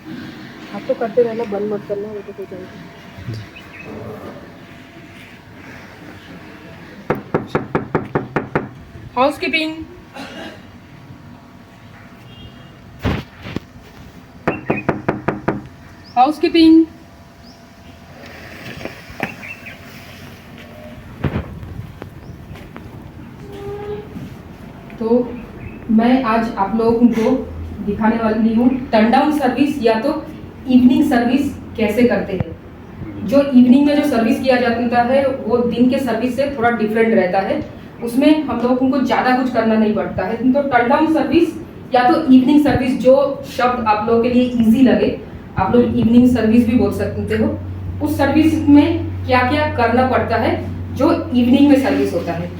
आप तो करते रहना, बंद मत करना, वो तो हो जाएगा। Housekeeping, housekeeping. तो मैं आज आप लोगों को दिखाने वाली हूँ टर्न डाउन सर्विस या तो इवनिंग सर्विस कैसे करते हैं। जो इवनिंग में जो सर्विस किया जाता है वो दिन के सर्विस से थोड़ा डिफरेंट रहता है, उसमें हम लोगों को ज़्यादा कुछ करना नहीं पड़ता है। तो टर्न डाउन सर्विस या तो इवनिंग सर्विस, जो शब्द आप लोगों के लिए ईजी लगे, आप लोग इवनिंग सर्विस भी बोल सकते हो। उस सर्विस में क्या क्या करना पड़ता है जो इवनिंग में सर्विस होता है।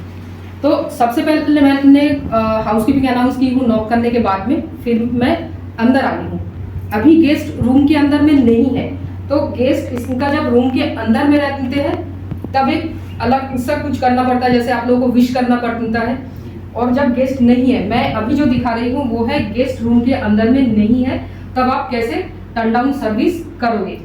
तो सबसे पहले मैंने हाउसकीपिंग अनाउंस की हूँ नॉक करने के बाद में, फिर मैं अंदर आ गई हूँ। अभी गेस्ट रूम के अंदर में नहीं है, तो गेस्ट इसका जब रूम के अंदर में रहते हैं तब एक अलग सा कुछ करना पड़ता है, जैसे आप लोगों को विश करना पड़ता है। और जब गेस्ट नहीं है, मैं अभी जो दिखा रही हूँ वो है गेस्ट रूम के अंदर में नहीं है, तब आप कैसे टर्न डाउन सर्विस करोगे।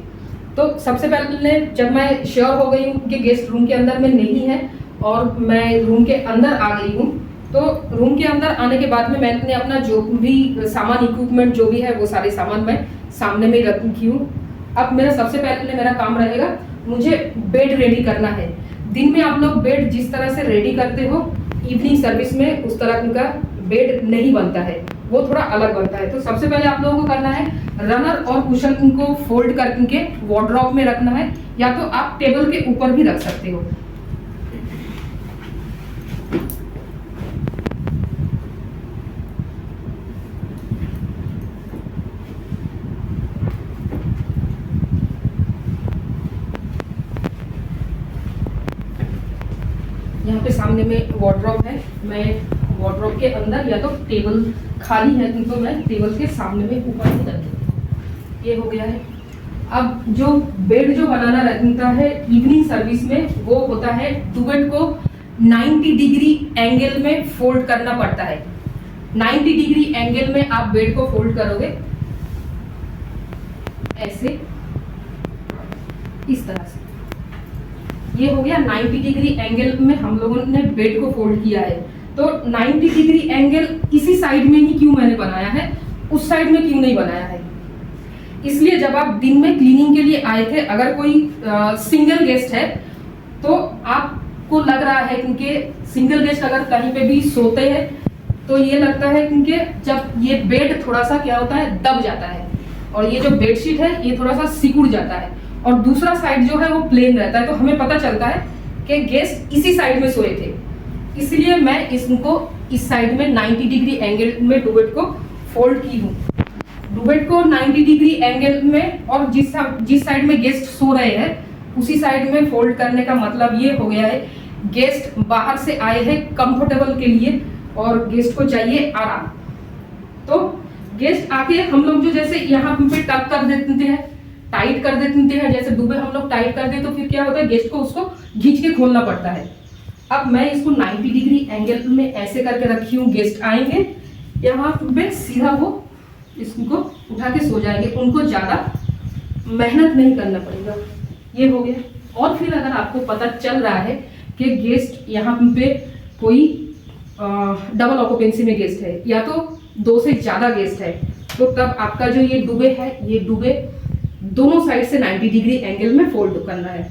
तो सबसे पहले जब मैं श्योर हो गई हूँ कि गेस्ट रूम के अंदर में नहीं है और मैं रूम के अंदर आ गई हूँ, तो रूम के अंदर आने के बाद में मैंने अपना जो भी सामान, इक्विपमेंट जो भी है वो सारे सामान मैं सामने में रखी हूँ। अब मेरा सबसे पहले मेरा काम रहेगा, मुझे बेड रेडी करना है। दिन में आप लोग बेड जिस तरह से रेडी करते हो, इवनिंग सर्विस में उस तरह का बेड नहीं बनता है, वो थोड़ा अलग बनता है। तो सबसे पहले आप लोगों को करना है, रनर और कुशन को फोल्ड करके वार्डरोब में रखना है, या तो आप टेबल के ऊपर भी रख सकते हो। यहाँ पे सामने में वार्डरोब है, मैं वार्डरोब के अंदर या तो टेबल खाली है तो मैं टेबल के सामने में ऊपर ही रख देती हूँ। ये हो गया है। अब जो बेड जो बनाना रहता है इवनिंग सर्विस में, वो होता है डुवेट को 90 डिग्री एंगल में फोल्ड करना पड़ता है। 90 डिग्री एंगल में आप बेड को फोल्ड करोगे ऐसे, इस तरह से। ये हो गया 90 डिग्री एंगल में हम लोगों ने बेड को फोल्ड किया है। तो 90 डिग्री एंगल इसी साइड में ही क्यों मैंने बनाया है, उस साइड में क्यों नहीं बनाया है? इसलिए जब आप दिन में क्लीनिंग के लिए आए थे, अगर कोई सिंगल गेस्ट है तो आपको लग रहा है, क्योंकि सिंगल गेस्ट अगर कहीं पे भी सोते हैं तो ये लगता है क्योंकि जब ये बेड थोड़ा सा क्या होता है, दब जाता है, और ये जो बेडशीट है ये थोड़ा सा सिकुड़ जाता है, और दूसरा साइड जो है वो प्लेन रहता है, तो हमें पता चलता है कि गेस्ट इसी साइड में सोए थे। इसलिए मैं इसको इस साइड में 90 डिग्री एंगल में डुवेट को फोल्ड की हूँ। डुवेट को 90 डिग्री एंगल में, और जिस साइड में गेस्ट सो रहे हैं उसी साइड में फोल्ड करने का मतलब ये हो गया है, गेस्ट बाहर से आए हैं कंफर्टेबल के लिए और गेस्ट को चाहिए आराम। तो गेस्ट आके हम लोग जो जैसे यहाँ पे टक कर देते हैं, टाइट कर देते हैं, जैसे डुबे हम लोग टाइट कर दे तो फिर क्या होता है, गेस्ट को उसको खींच के खोलना पड़ता है। अब मैं इसको 90 डिग्री एंगल में ऐसे करके रखी हूँ, गेस्ट आएंगे यहाँ पे सीधा वो इसको उठा के सो जाएंगे, उनको ज्यादा मेहनत नहीं करना पड़ेगा। ये हो गया। और फिर अगर आपको पता चल रहा है कि गेस्ट यहाँ पे कोई डबल ऑक्यूपेंसी में गेस्ट है या तो 2 से ज्यादा गेस्ट है, तो तब आपका जो ये डुबे है, ये डुबे दोनों साइड से 90 डिग्री एंगल में फोल्ड करना है,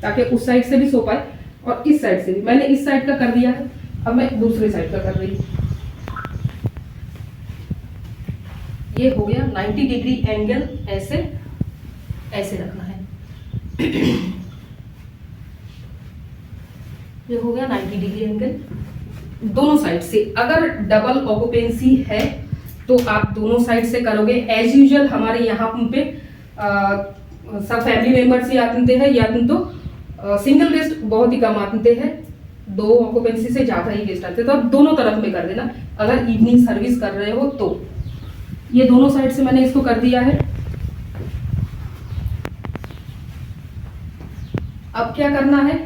ताकि उस साइड से भी सो पाए और इस साइड से भी। मैंने इस साइड का कर दिया है, अब मैं दूसरे साइड का कर रही हूँ। ये हो गया 90 डिग्री एंगल, ऐसे ऐसे रखना है। ये हो गया 90 डिग्री एंगल दोनों साइड से। अगर डबल ऑक्यूपेंसी है तो आप दोनों साइड से करोगे। एज यूजुअल हमारे यहाँ पे सब फैमिली मेंबर्स ही आते हैं, या तो सिंगल गेस्ट बहुत ही कम आते हैं, 2 ऑक्यूपेंसी से ज्यादा ही गेस्ट आते हैं, तो आप दोनों तरफ में कर देना अगर इवनिंग सर्विस कर रहे हो तो। ये दोनों साइड से मैंने इसको कर दिया है। अब क्या करना है,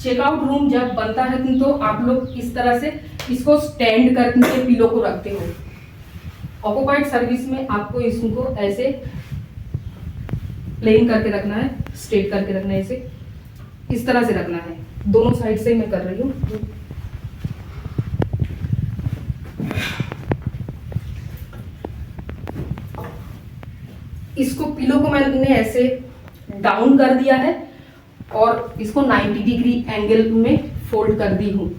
चेकआउट रूम जब बनता है तो आप लोग इस तरह से इसको स्टैंड करके पिलो को रखते हो। ऑक्युपाइड सर्विस में आपको इसको ऐसे प्लेन करके रखना है, स्ट्रेट करके रखना है, इसे इस तरह से रखना है। दोनों साइड से मैं कर रही हूँ। इसको पिलो को मैंने ऐसे डाउन कर दिया है और इसको 90 डिग्री एंगल में फोल्ड कर दी हूँ,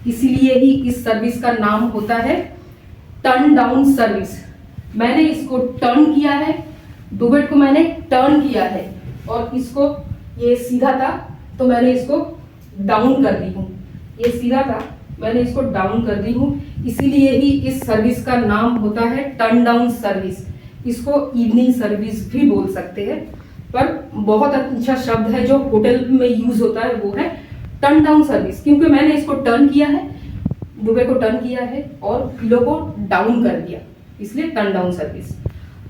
इसीलिए ही इस सर्विस का नाम होता है टर्न डाउन सर्विस। मैंने इसको टर्न किया है, डुबेट को मैंने टर्न किया है और इसको, ये सीधा था तो मैंने इसको डाउन कर दी हूँ, ये सीधा था मैंने इसको डाउन कर दी हूँ, इसीलिए ही इस सर्विस का नाम होता है टर्न डाउन सर्विस। इसको इवनिंग सर्विस भी बोल सकते हैं, पर बहुत अच्छा शब्द है जो होटल में यूज होता है वो है टर्न डाउन सर्विस, क्योंकि मैंने इसको टर्न किया है, डुबे को टर्न किया है और पिलो को डाउन कर दिया, इसलिए टर्न डाउन सर्विस।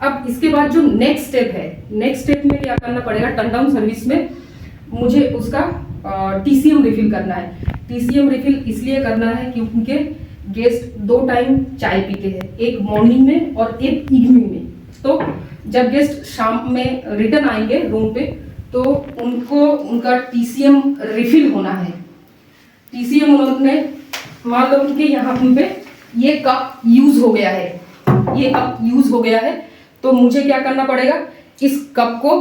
अब इसके बाद जो नेक्स्ट स्टेप है, नेक्स्ट स्टेप में क्या करना पड़ेगा, टर्न डाउन सर्विस में मुझे उसका टीसीएम रिफिल करना है। टीसीएम रिफिल इसलिए करना है क्योंकि गेस्ट 2 टाइम चाय पीते हैं, एक मॉर्निंग में और एक इवनिंग में। तो जब गेस्ट शाम में रिटर्न आएंगे रूम पे तो उनको उनका टीसीएम रिफिल होना है। टीसीएम उन्होंने, मान लो कि यहाँ पे ये कप यूज हो गया है, ये कप यूज हो गया है, तो मुझे क्या करना पड़ेगा, इस कप को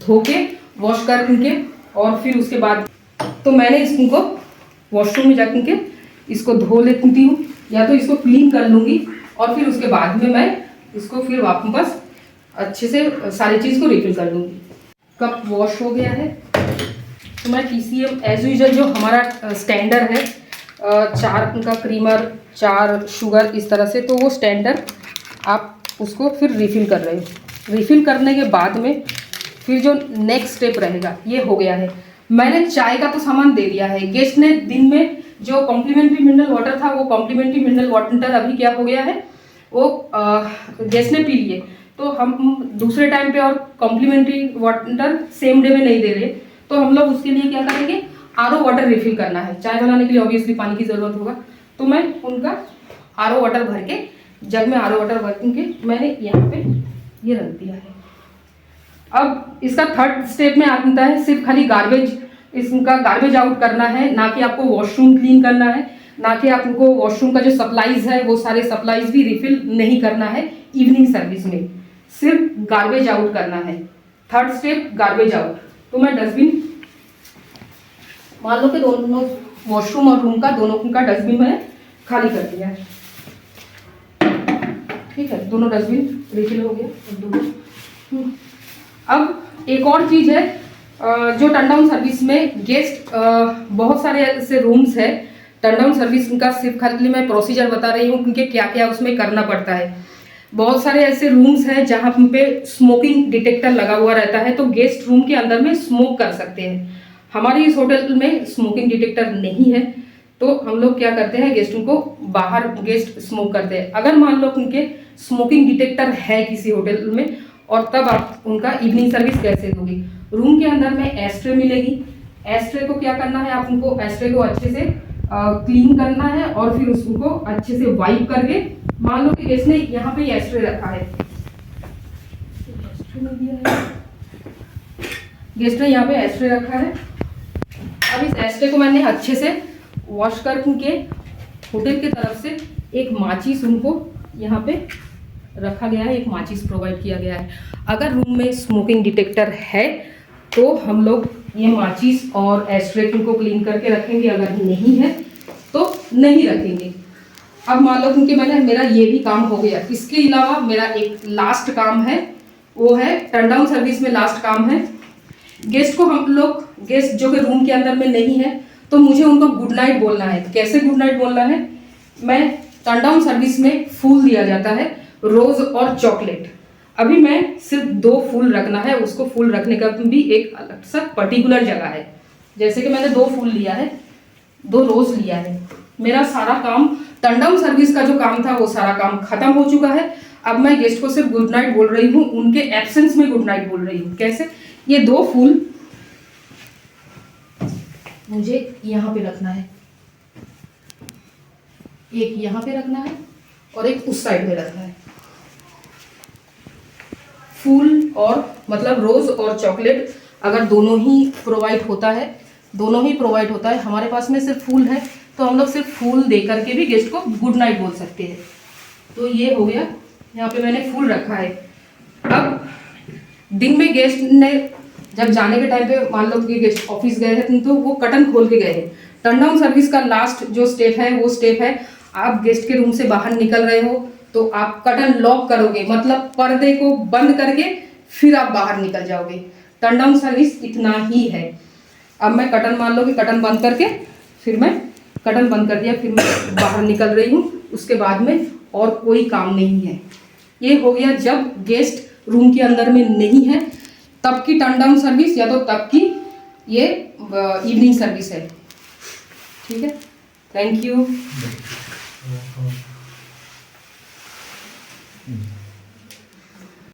धो के वॉश करके और फिर उसके बाद, तो मैंने इसको वॉशरूम में जाके इसको धो लेती हूँ, या तो इसको क्लीन कर लूँगी और फिर उसके बाद में मैं इसको फिर वापस अच्छे से सारी चीज़ को रिफिल कर लूँगी। कप वॉश हो गया है तो मैं टीसीएम एज यूजल जो हमारा स्टैंडर्ड है, 4 का क्रीमर 4 शुगर इस तरह से, तो वो स्टैंडर्ड आप उसको फिर रिफिल कर रहे हो। रिफिल करने के बाद में फिर जो नेक्स्ट स्टेप रहेगा, ये हो गया है। मैंने चाय का तो सामान दे दिया है, गेस्ट ने दिन में जो कॉम्प्लीमेंट्री मिनरल वाटर था वो कॉम्प्लीमेंट्री मिनरल वाटर अभी क्या हो गया है, वो गेस्ट ने पी लिए, तो हम दूसरे टाइम पे और कॉम्प्लीमेंट्री वाटर सेम डे में नहीं दे रहे, तो हम लोग उसके लिए क्या करेंगे, आरओ वाटर रिफिल करना है। चाय बनाने के लिए ऑब्वियसली पानी की ज़रूरत होगा, तो मैं उनका आरओ वाटर भर के, जग में आरओ वाटर भर के मैंने यहाँ पे ये रख दिया है। अब इसका थर्ड स्टेप में आता है सिर्फ खाली गार्बेज, इसका गार्बेज आउट करना है, ना कि आपको वॉशरूम क्लीन करना है, ना कि आपको वॉशरूम का जो सप्लाईज है वो सारे सप्लाईज भी रिफिल नहीं करना है इवनिंग सर्विस में, सिर्फ गार्बेज आउट करना है। Third step garbage out. तो मैं डस्टबिन, मान लो कि दोनों वॉशरूम और रूम का दोनों का डस्टबिन मैंने खाली कर दिया है, ठीक है, दोनों डस्टबिन रिफिल हो गया। अब एक और चीज़ है, जो टर्न डाउन सर्विस में गेस्ट, बहुत सारे ऐसे रूम्स है, टर्न डाउन सर्विस का सिर्फ खाली मैं प्रोसीजर बता रही हूँ क्योंकि क्या क्या उसमें करना पड़ता है। बहुत सारे ऐसे रूम्स हैं जहाँ पे स्मोकिंग डिटेक्टर लगा हुआ रहता है, तो गेस्ट रूम के अंदर में स्मोक कर सकते हैं। हमारे इस होटल में स्मोकिंग डिटेक्टर नहीं है, तो हम लोग क्या करते हैं, गेस्टों को बाहर गेस्ट स्मोक करते हैं। अगर मान लो उनके स्मोकिंग डिटेक्टर है किसी होटल में, और तब आप उनका इवनिंग सर्विस कैसे दोगे, रूम के अंदर में एस्ट्रे मिलेगी, एस्ट्रे को क्या करना है, आप उनको एस्ट्रे को अच्छे से क्लीन करना है और फिर उसको अच्छे से वाइप करके, मान लो कि गेस्ट ने यहाँ पे एस्ट्रे रखा है, गेस्ट ने यहाँ पे एस्ट्रे रखा है। अब इस एस्ट्रे को मैंने अच्छे से वॉश करके होटल की तरफ से एक माचिस उनको यहाँ पे रखा गया है, एक माचिस प्रोवाइड किया गया है। अगर रूम में स्मोकिंग डिटेक्टर है तो हम लोग ये माचिस और एस्ट्रे को क्लीन करके रखेंगे, अगर नहीं है तो नहीं रखेंगे। अब मान लो क्योंकि मेरा ये भी काम हो गया, इसके अलावा मेरा एक लास्ट काम है, वो है टर्न डाउन सर्विस में लास्ट काम है, गेस्ट को हम लोग, गेस्ट जो कि रूम के अंदर में नहीं है, तो मुझे उनको गुड नाइट बोलना है। कैसे गुड नाइट बोलना है, मैं टर्न डाउन सर्विस में फूल दिया जाता है, रोज और चॉकलेट। अभी मैं सिर्फ 2 फूल रखना है, उसको फूल रखने का भी एक अलग सा पर्टिकुलर जगह है। जैसे कि मैंने 2 फूल लिया है, 2 रोज लिया है। मेरा सारा काम, टर्न डाउन सर्विस का जो काम था वो सारा काम खत्म हो चुका है। अब मैं गेस्ट को सिर्फ गुड नाइट बोल रही हूँ, उनके एब्सेंस में गुड नाइट बोल रही हूँ। कैसे, ये 2 फूल मुझे यहाँ पे रखना है, एक यहाँ पे रखना है और एक उस साइड में रखना है। फूल और मतलब रोज़ और चॉकलेट अगर दोनों ही प्रोवाइड होता है, हमारे पास में सिर्फ फूल है तो हम लोग सिर्फ फूल दे करके भी गेस्ट को गुड नाइट बोल सकते हैं। तो ये हो गया, यहाँ पे मैंने फूल रखा है। अब दिन में गेस्ट ने जब जाने के टाइम पे मान लो कि गेस्ट ऑफिस गए हैं तो वो कर्टन खोल के गए हैं। टर्न डाउन सर्विस का लास्ट जो स्टेप है वो स्टेप है, आप गेस्ट के रूम से बाहर निकल रहे हो तो आप कर्टन लॉक करोगे, मतलब पर्दे को बंद करके फिर आप बाहर निकल जाओगे। टर्न डाउन सर्विस इतना ही है। अब मैं कर्टन मान लो कि कर्टन बंद करके फिर मैं कर्टन बंद कर दिया, फिर मैं बाहर निकल रही हूँ, उसके बाद में और कोई काम नहीं है। ये हो गया जब गेस्ट रूम के अंदर में नहीं है तब की टर्न डाउन सर्विस, या तो तब की ये इवनिंग सर्विस है। ठीक है, थैंक यू।